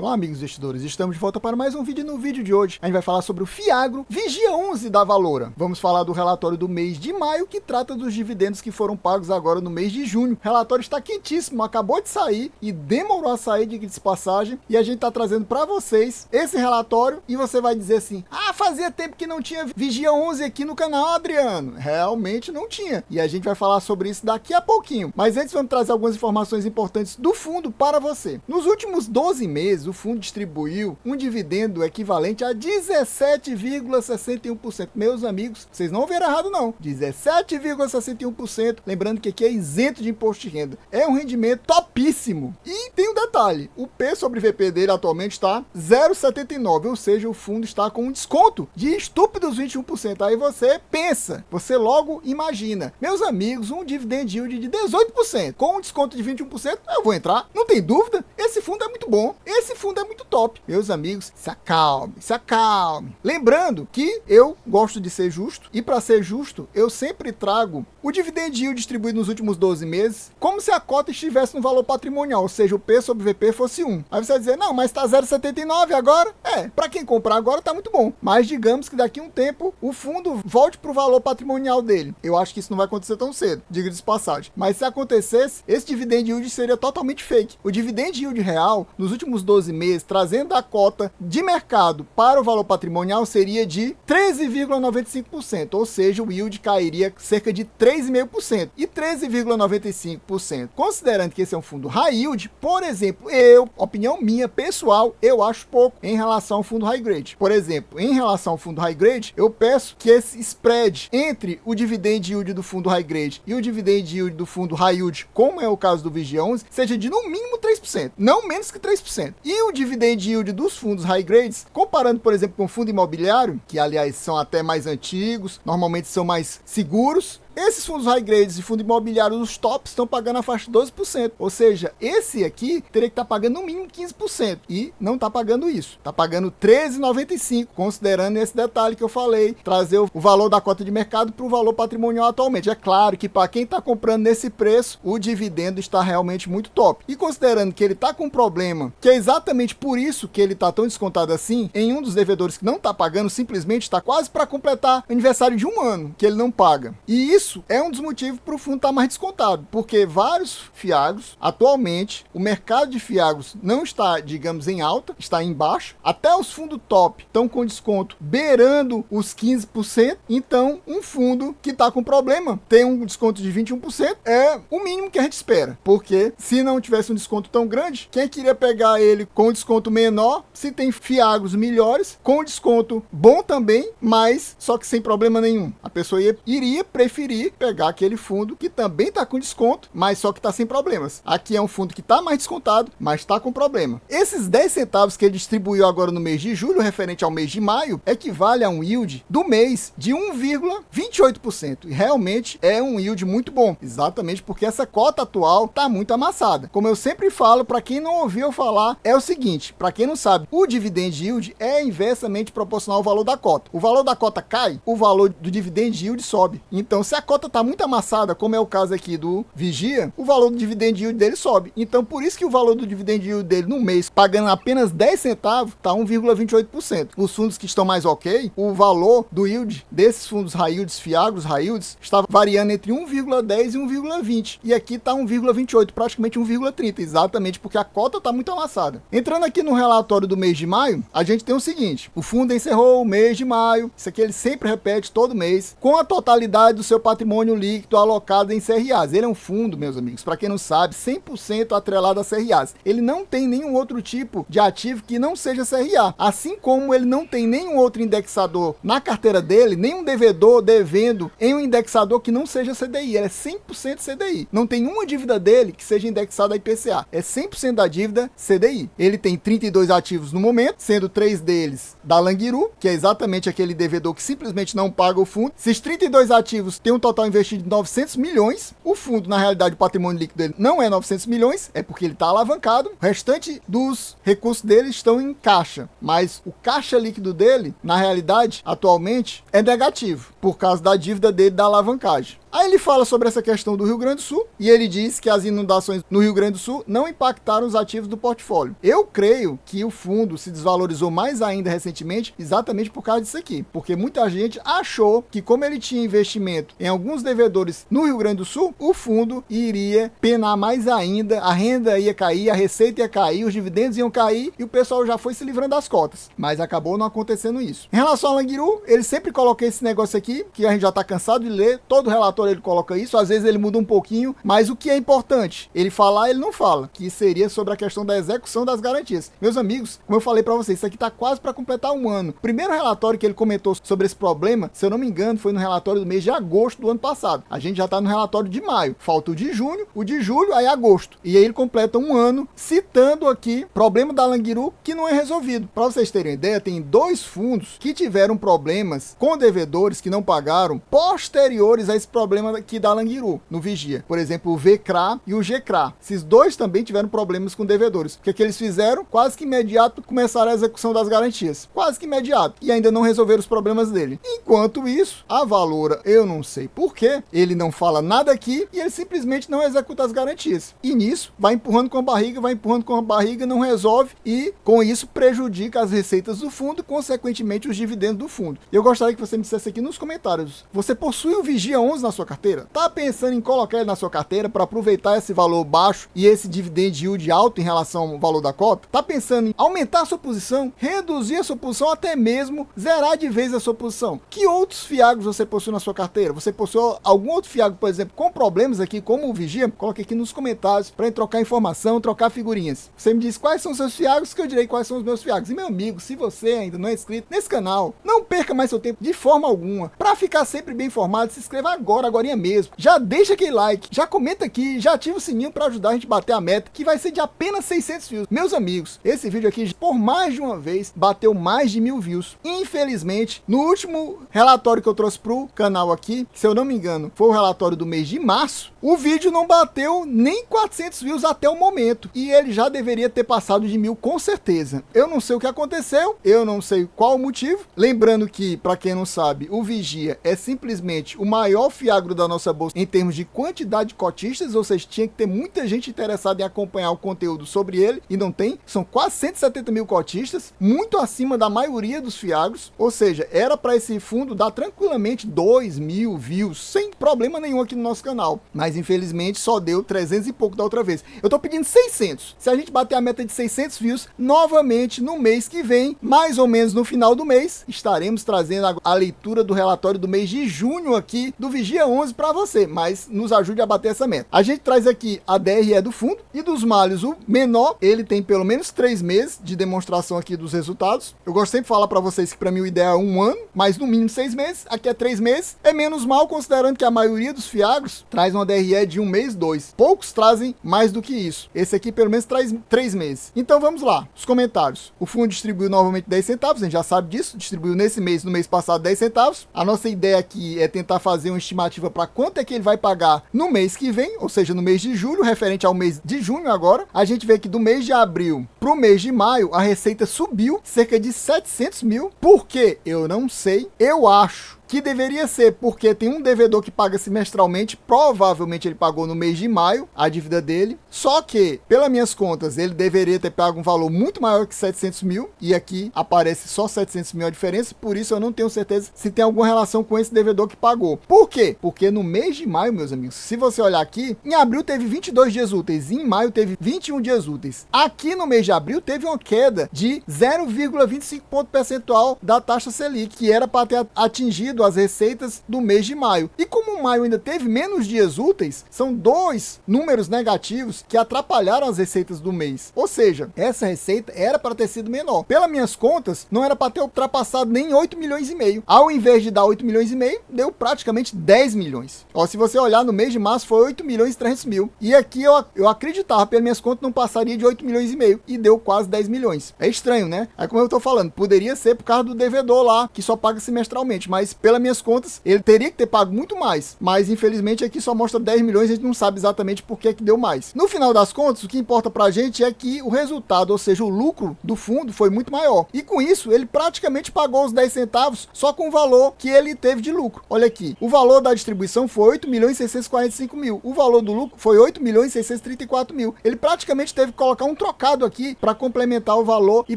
Olá, amigos investidores, estamos de volta para mais um vídeo. No vídeo de hoje a gente vai falar sobre o Fiagro Vigia 11 da Valora. Vamos falar do relatório do mês de maio, que trata dos dividendos que foram pagos agora no mês de junho. O relatório está quentíssimo, acabou de sair e demorou a sair, diga-se de passagem, e a gente está trazendo para vocês esse relatório e você vai dizer assim: ah, fazia tempo que não tinha Vigia 11 aqui no canal, Adriano. Realmente não tinha, e a gente vai falar sobre isso daqui a pouquinho. Mas antes vamos trazer algumas informações importantes do fundo para você. Nos últimos 12 meses, o fundo distribuiu um dividendo equivalente a 17,61%. Meus amigos, vocês não ouviram errado não, 17,61%. Lembrando que aqui é isento de imposto de renda. É um rendimento topíssimo. E tem um detalhe, o P sobre VP dele atualmente está 0,79, ou seja, o fundo está com um desconto de estúpidos 21%. Aí você pensa, você logo imagina, meus amigos, um dividend yield de 18%, com um desconto de 21%, eu vou entrar, não tem dúvida. Esse fundo é muito bom, esse fundo é muito top. Meus amigos, se acalme, se acalme. Lembrando que eu gosto de ser justo, e para ser justo, eu sempre trago o dividend yield distribuído nos últimos 12 meses, como se a cota estivesse no valor patrimonial, ou seja, o P sobre VP fosse 1. Aí você vai dizer, não, mas tá 0,79 agora? Para quem comprar agora tá muito bom. Mas digamos que daqui a um tempo, o fundo volte pro valor patrimonial dele. Eu acho que isso não vai acontecer tão cedo, diga-se de passagem. Mas se acontecesse, esse dividend yield seria totalmente fake. O dividend yield real, nos últimos 12 meses, trazendo a cota de mercado para o valor patrimonial, seria de 13,95%, ou seja, o yield cairia cerca de 3,5%. E 13,95%, considerando que esse é um fundo high yield, por exemplo, opinião minha, pessoal, eu acho pouco em relação ao fundo high grade. Por exemplo, em relação ao fundo high grade, eu peço que esse spread entre o dividend yield do fundo high grade e o dividend yield do fundo high yield, como é o caso do Vigia 11, seja de no mínimo 3%, não menos que 3%. E o dividend yield dos fundos high grades, comparando, por exemplo, com o fundo imobiliário, que aliás são até mais antigos, normalmente são mais seguros, esses fundos high grades e fundo imobiliário, os tops, estão pagando a faixa de 12%. Ou seja, esse aqui teria que estar pagando no mínimo 15%. E não está pagando isso. Está pagando 13,95%, considerando esse detalhe que eu falei, trazer o valor da cota de mercado para o valor patrimonial atualmente. É claro que para quem está comprando nesse preço, o dividendo está realmente muito top. E considerando que ele está com um problema, que é exatamente por isso que ele está tão descontado assim, em um dos devedores que não está pagando, simplesmente está quase para completar o aniversário de um ano que ele não paga. E isso é um dos motivos para o fundo estar mais descontado, porque vários fiagros, atualmente, o mercado de fiagros não está, digamos, em alta, está em baixa, até os fundos top estão com desconto beirando os 15%, então um fundo que está com problema, tem um desconto de 21%, é o mínimo que a gente espera, porque se não tivesse um desconto tão grande, quem queria pegar ele com desconto menor, se tem fiagros melhores, com desconto bom também, mas só que sem problema nenhum, a pessoa iria preferir pegar aquele fundo que também está com desconto, mas só que está sem problemas. Aqui é um fundo que está mais descontado, mas está com problema. Esses 10 centavos que ele distribuiu agora no mês de julho, referente ao mês de maio, equivale a um yield do mês de 1,28%. E realmente é um yield muito bom, exatamente porque essa cota atual está muito amassada. Como eu sempre falo, para quem não ouviu eu falar, é o seguinte, para quem não sabe, o dividend yield é inversamente proporcional ao valor da cota. O valor da cota cai, o valor do dividend yield sobe. Então, se a cota está muito amassada, como é o caso aqui do Vigia, o valor do dividend yield dele sobe. Então, por isso que o valor do dividend yield dele no mês, pagando apenas 10 centavos, está 1,28%. Os fundos que estão mais ok, o valor do yield desses fundos high yields, fiagros high yields, está variando entre 1,10 e 1,20. E aqui está 1,28, praticamente 1,30, exatamente porque a cota está muito amassada. Entrando aqui no relatório do mês de maio, a gente tem o seguinte: o fundo encerrou o mês de maio, isso aqui ele sempre repete todo mês, com a totalidade do seu patrimônio líquido alocado em CRAs. Ele é um fundo, meus amigos, para quem não sabe, 100% atrelado a CRAs. Ele não tem nenhum outro tipo de ativo que não seja CRA. Assim como ele não tem nenhum outro indexador na carteira dele, nenhum devedor devendo em um indexador que não seja CDI. Ele é 100% CDI. Não tem uma dívida dele que seja indexada a IPCA. É 100% da dívida CDI. Ele tem 32 ativos no momento, sendo 3 deles da Languiru, que é exatamente aquele devedor que simplesmente não paga o fundo. Esses 32 ativos têm um total investido de 900 milhões. O fundo, na realidade, o patrimônio líquido dele não é 900 milhões, é porque ele está alavancado. O restante dos recursos dele estão em caixa, mas o caixa líquido dele, na realidade, atualmente, é negativo, por causa da dívida dele da alavancagem. Aí ele fala sobre essa questão do Rio Grande do Sul e ele diz que as inundações no Rio Grande do Sul não impactaram os ativos do portfólio. Eu creio que o fundo se desvalorizou mais ainda recentemente exatamente por causa disso aqui, porque muita gente achou que como ele tinha investimento em alguns devedores no Rio Grande do Sul, o fundo iria penar mais ainda, a renda ia cair, a receita ia cair, os dividendos iam cair e o pessoal já foi se livrando das cotas, mas acabou não acontecendo isso. Em relação ao Languiru, ele sempre coloca esse negócio aqui, que a gente já está cansado de ler, todo relatório ele coloca isso, às vezes ele muda um pouquinho, mas o que é importante, ele falar, ele não fala, que seria sobre a questão da execução das garantias. Meus amigos, como eu falei para vocês, isso aqui está quase para completar um ano. O primeiro relatório que ele comentou sobre esse problema, se eu não me engano, foi no relatório do mês de agosto do ano passado. A gente já está no relatório de maio, falta o de junho, o de julho, aí agosto. E aí ele completa um ano citando aqui problema da Languiru que não é resolvido. Para vocês terem ideia, tem 2 fundos que tiveram problemas com devedores que não pagaram posteriores a esse problema aqui da Languiru, no Vigia. Por exemplo, o VCRA e o GCRA. Esses 2 também tiveram problemas com devedores. O que eles fizeram? Quase que imediato começaram a execução das garantias. Quase que imediato. E ainda não resolveram os problemas dele. Enquanto isso, a Valora, eu não sei porquê, ele não fala nada aqui e ele simplesmente não executa as garantias. E nisso, vai empurrando com a barriga, não resolve e com isso prejudica as receitas do fundo, consequentemente os dividendos do fundo. Eu gostaria que você me dissesse aqui nos comentários, você possui o Vigia 11 na sua carteira? Tá pensando em colocar ele na sua carteira para aproveitar esse valor baixo e esse dividend yield alto em relação ao valor da cota? Tá pensando em aumentar a sua posição, reduzir a sua posição, até mesmo zerar de vez a sua posição? Que outros fiagos você possui na sua carteira? Você possui algum outro fiago, por exemplo, com problemas aqui, como o Vigia? Coloque aqui nos comentários para trocar informação, trocar figurinhas. Você me diz quais são os seus fiagos, que eu direi quais são os meus fiagos. E meu amigo, se você ainda não é inscrito nesse canal, não perca mais seu tempo de forma alguma. Para ficar sempre bem informado, se inscreva agorinha mesmo. Já deixa aquele like, já comenta aqui, já ativa o sininho para ajudar a gente a bater a meta, que vai ser de apenas 600 views. Meus amigos, esse vídeo aqui, por mais de uma vez, bateu mais de 1000 views. Infelizmente, no último relatório que eu trouxe pro canal aqui, se eu não me engano, foi o relatório do mês de março, o vídeo não bateu nem 400 views até o momento. E ele já deveria ter passado de 1000 com certeza. Eu não sei o que aconteceu, eu não sei qual o motivo. Lembrando que, para quem não sabe, o Vigia é simplesmente o maior fiagro da nossa bolsa em termos de quantidade de cotistas, ou seja, tinha que ter muita gente interessada em acompanhar o conteúdo sobre ele, e não tem. São quase 170 mil cotistas, muito acima da maioria dos fiagros, ou seja, era para esse fundo dar tranquilamente 2.000 views, sem problema nenhum aqui no nosso canal, mas infelizmente só deu 300 e pouco da outra vez. Eu tô pedindo 600, se a gente bater a meta de 600 views, novamente no mês que vem, mais ou menos no final do mês, estaremos trazendo a leitura do relatório do mês de junho aqui, do Vigia 11 para você, mas nos ajude a bater essa meta. A gente traz aqui a DRE do fundo e dos malhos, o menor, ele tem pelo menos 3 meses de demonstração aqui dos resultados. Eu gosto sempre de falar para vocês que para mim o ideal é 1 ano, mas no mínimo 6 meses, aqui é 3 meses, é menos mal considerando que a maioria dos fiagros traz uma DRE de 1 mês, 2. Poucos trazem mais do que isso. Esse aqui pelo menos traz 3 meses. Então vamos lá, os comentários. O fundo distribuiu novamente 10 centavos, a gente já sabe disso, distribuiu nesse mês, no mês passado 10 centavos. A nossa ideia aqui é tentar fazer uma estimativa para quanto é que ele vai pagar no mês que vem, ou seja, no mês de julho, referente ao mês de junho agora. A gente vê que do mês de abril para o mês de maio, a receita subiu cerca de 700 mil. Por quê? Eu não sei. Eu acho que deveria ser porque tem um devedor que paga semestralmente, provavelmente ele pagou no mês de maio a dívida dele, só que, pelas minhas contas, ele deveria ter pago um valor muito maior que 700 mil, e aqui aparece só 700 mil a diferença, por isso eu não tenho certeza se tem alguma relação com esse devedor que pagou. Por quê? Porque no mês de maio, meus amigos, se você olhar aqui, em abril teve 22 dias úteis, em maio teve 21 dias úteis. Aqui no mês de abril teve uma queda de 0,25 ponto percentual da taxa Selic, que era para ter atingido as receitas do mês de maio. E como o maio ainda teve menos dias úteis, são 2 números negativos que atrapalharam as receitas do mês. Ou seja, essa receita era para ter sido menor. Pelas minhas contas, não era para ter ultrapassado nem 8 milhões e meio. Ao invés de dar 8 milhões e meio, deu praticamente 10 milhões. Ó, se você olhar no mês de março, foi 8 milhões e 300 mil. E aqui eu acreditava, pelas minhas contas, não passaria de 8 milhões e meio. E deu quase 10 milhões. É estranho, né? Aí como eu tô falando, poderia ser por causa do devedor lá, que só paga semestralmente. Mas pelas minhas contas, ele teria que ter pago muito mais, mas infelizmente aqui só mostra 10 milhões, a gente não sabe exatamente por que deu mais. No final das contas, o que importa pra gente é que o resultado, ou seja, o lucro do fundo foi muito maior. E com isso, ele praticamente pagou os 10 centavos só com o valor que ele teve de lucro. Olha aqui, o valor da distribuição foi 8 milhões e 645 mil. O valor do lucro foi 8 milhões e 634 mil. Ele praticamente teve que colocar um trocado aqui para complementar o valor e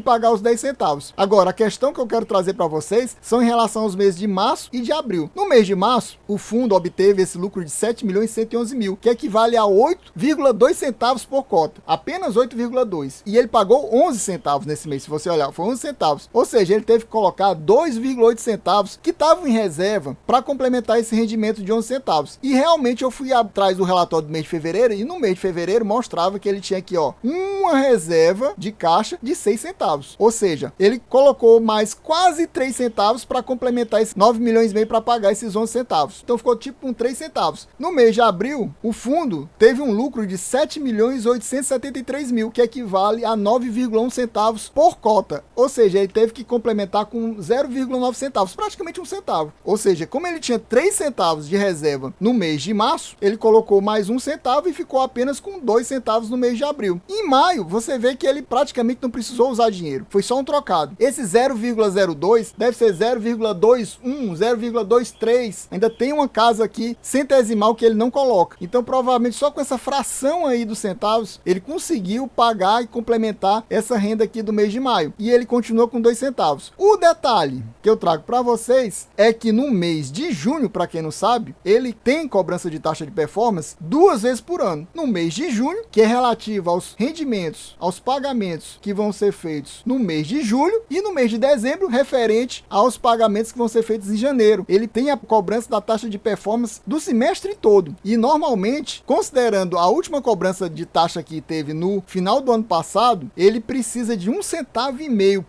pagar os 10 centavos. Agora, a questão que eu quero trazer para vocês são em relação aos meses de março e de abril. No mês de março, o fundo obteve esse lucro de 7 milhões e 111 mil, que equivale a 8,2 centavos por cota. Apenas 8,2. E ele pagou 11 centavos nesse mês, se você olhar, foi 11 centavos. Ou seja, ele teve que colocar 2,8 centavos que estavam em reserva para complementar esse rendimento de 11 centavos. E realmente eu fui atrás do relatório do mês de fevereiro e no mês de fevereiro mostrava que ele tinha aqui, ó, uma reserva de caixa de 6 centavos. Ou seja, ele colocou mais quase 3 centavos para complementar esses 9 milhões e meio para pagar esses 11 centavos. Então ficou tipo com 3 centavos. No mês de abril, o fundo teve um lucro de 7 milhões e 873 mil, que equivale a 9,1 centavos por cota. Ou seja, ele teve que complementar com 0,9 centavos, praticamente um centavo. Ou seja, como ele tinha 3 centavos de reserva no mês de março, ele colocou mais 1 centavo e ficou apenas com 2 centavos no mês de abril. Em maio, você vê que ele praticamente não precisou usar dinheiro. Foi só um trocado. Esse 0,02 deve ser 0,21, 0,23. Ainda tem uma casa aqui centesimal que ele não coloca. Então, provavelmente, só com essa fração aí dos centavos, ele conseguiu pagar e complementar essa renda aqui do mês de maio. E ele continua com 2 centavos. O detalhe que eu trago para vocês é que no mês de junho, para quem não sabe, ele tem cobrança de taxa de performance 2 vezes por ano. No mês de junho, que é relativo aos rendimentos, aos pagamentos que vão ser feitos no mês de julho, e no mês de dezembro, referente aos pagamentos que vão ser feitos em janeiro. Ele tem a cobrança da taxa de performance do semestre todo. E normalmente, considerando a última cobrança de taxa que teve no final do ano passado, ele precisa de 1,5 centavo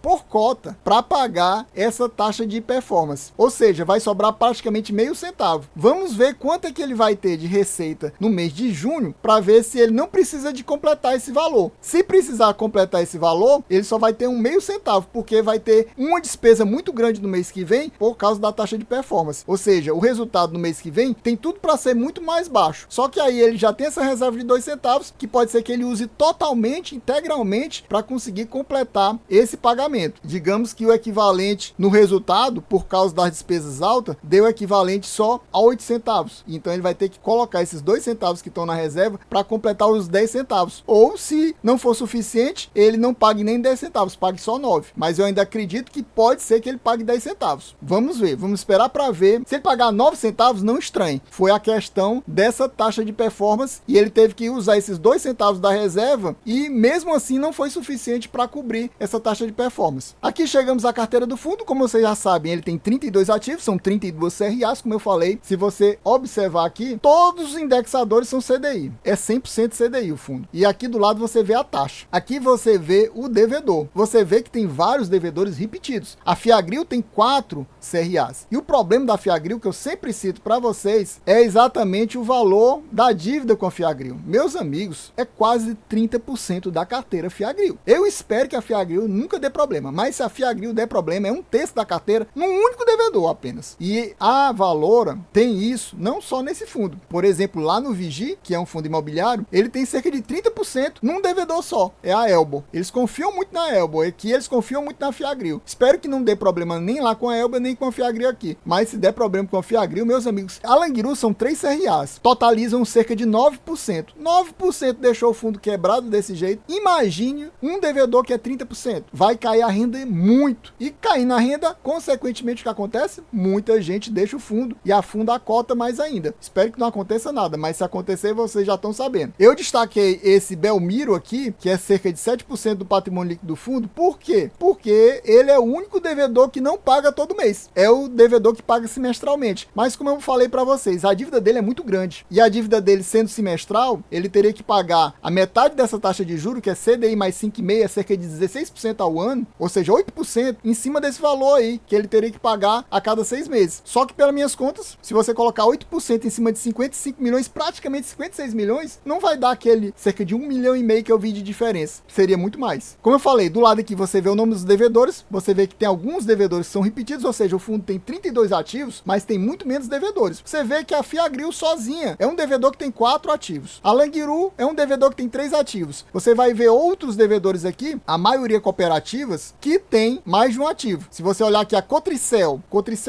por cota para pagar essa taxa de performance. Ou seja, vai sobrar praticamente meio centavo. Vamos ver quanto é que ele vai ter de receita no mês de junho para ver se ele não precisa de completar esse valor. Se precisar completar esse valor, ele só vai ter 1,5 centavo, porque vai ter uma despesa muito grande no mês que vem por causa da taxa de performance. Ou seja, o resultado no mês que vem tem tudo para ser muito mais baixo. Só que aí ele já tem essa reserva de 2 centavos, que pode ser que ele use totalmente, integralmente, para conseguir completar esse pagamento. Digamos que o equivalente no resultado, por causa das despesas altas, deu equivalente só a 8 centavos. Então ele vai ter que colocar esses 2 centavos que estão na reserva para completar os 10 centavos. Ou se não for suficiente, ele não pague nem 10 centavos, pague só 9. Mas eu ainda acredito que pode ser que ele pague 10 centavos. Vamos ver, vamos esperar para ver. Se ele pagar 9 centavos, não estranhe. Foi a questão dessa taxa de performance e ele teve que usar esses 2 centavos da reserva e mesmo assim não foi suficiente para cobrir essa taxa de performance. Aqui chegamos à carteira do fundo. Como vocês já sabem, ele tem 32 ativos, são 32 CRAs, como eu falei. Se você observar aqui, todos os indexadores são CDI. É 100% CDI o fundo. E aqui do lado você vê a taxa. Aqui você vê o devedor. Você vê que tem vários devedores repetidos. A Fiagril tem 4 CRAs. E o problema da Fiagril, que eu sempre cito para vocês, é exatamente o valor da dívida com a Fiagril. Meus amigos, é quase 30% da carteira Fiagril. Eu espero que a Fiagril nunca dê problema, mas se a Fiagril der problema, é 1/3 da carteira num único devedor apenas. E a Valora tem isso não só nesse fundo. Por exemplo, lá no Vigi, que é um fundo imobiliário, ele tem cerca de 30% num devedor só. É a Elbor. Eles confiam muito na Elbor, é que eles confiam muito na Fiagril. Espero que não dê problema nem lá com a Elbor, nem com a Fiagril aqui. Mas se der problema com a Fiagril, meus amigos, a Languiru são 3 CRAs, totalizam cerca de 9%. 9% deixou o fundo quebrado desse jeito. Imagine um devedor que é 30%. Vai cair a renda muito. E cair na renda, consequentemente, o que acontece? Muita gente deixa o fundo e afunda a cota mais ainda. Espero que não aconteça nada, mas se acontecer, vocês já estão sabendo. Eu destaquei esse Belmiro aqui, que é cerca de 7% do patrimônio líquido do fundo. Por quê? Porque ele é o único devedor que não paga todo mês. É o devedor que paga semestralmente. Mas como eu falei para vocês, a dívida dele é muito grande. E a dívida dele sendo semestral, ele teria que pagar a metade dessa taxa de juros, que é CDI mais 5,5, é cerca de 16% ao ano, ou seja, 8% em cima desse valor aí, que ele teria que pagar a cada 6 meses. Só que pelas minhas contas, se você colocar 8% em cima de 55 milhões, praticamente 56 milhões, não vai dar aquele cerca de 1,5 milhão que eu vi de diferença. Seria muito mais. Como eu falei, do lado aqui você vê o nome dos devedores, você vê que tem alguns devedores que são repetidos, ou seja, o fundo tem 32 ativos, mas tem muito menos devedores. Você vê que a Fiagril sozinha é um devedor que tem 4 ativos. A Languiru é um devedor que tem 3 ativos. Você vai ver outros devedores aqui, a maioria cooperativas, que tem mais de um ativo. Se você olhar aqui a Cotricel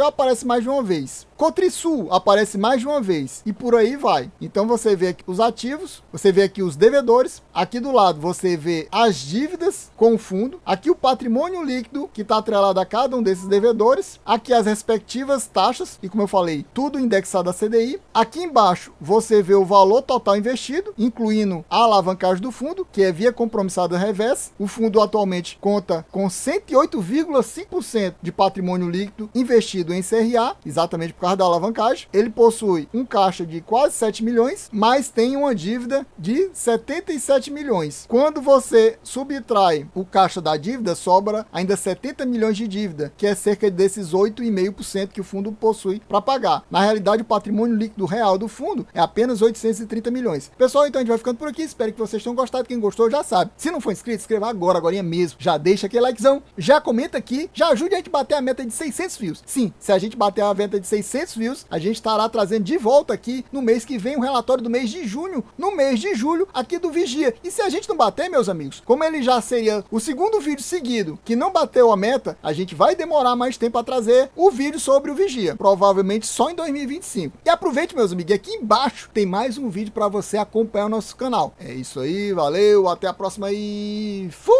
aparece mais de uma vez. Cotrisul aparece mais de uma vez e por aí vai. Então você vê aqui os ativos, você vê aqui os devedores, aqui do lado você vê as dívidas com o fundo, aqui o patrimônio líquido que está atrelado a cada um desses devedores, aqui as respectivas taxas e como eu falei, tudo indexado a CDI. Aqui embaixo você vê o valor total investido, incluindo a alavancagem do fundo, que é via compromissada reversa. O fundo atualmente conta com 108,5% de patrimônio líquido investido em CRA, exatamente por causa da alavancagem. Ele possui um caixa de quase 7 milhões, mas tem uma dívida de 77 milhões. Quando você subtrai o caixa da dívida, sobra ainda 70 milhões de dívida, que é cerca desses 8,5% que o fundo possui para pagar. Na realidade, o patrimônio líquido real do fundo é apenas 830 milhões. Pessoal, então a gente vai ficando por aqui. Espero que vocês tenham gostado. Quem gostou já sabe. Se não for inscrito, inscreva agora mesmo. Já deixa aquele likezão, já comenta aqui, já ajude a gente a bater a meta de 600 views. Sim, se a gente bater a meta de 600 views, a gente estará trazendo de volta aqui no mês que vem o relatório do mês de junho, no mês de julho, aqui do Vigia. E se a gente não bater, meus amigos, como ele já seria o segundo vídeo seguido que não bateu a meta, a gente vai demorar mais tempo a trazer o vídeo sobre o Vigia, provavelmente só em 2025. E aproveite, meus amigos, aqui embaixo tem mais um vídeo para você acompanhar o nosso canal. É isso aí, valeu, até a próxima e fui!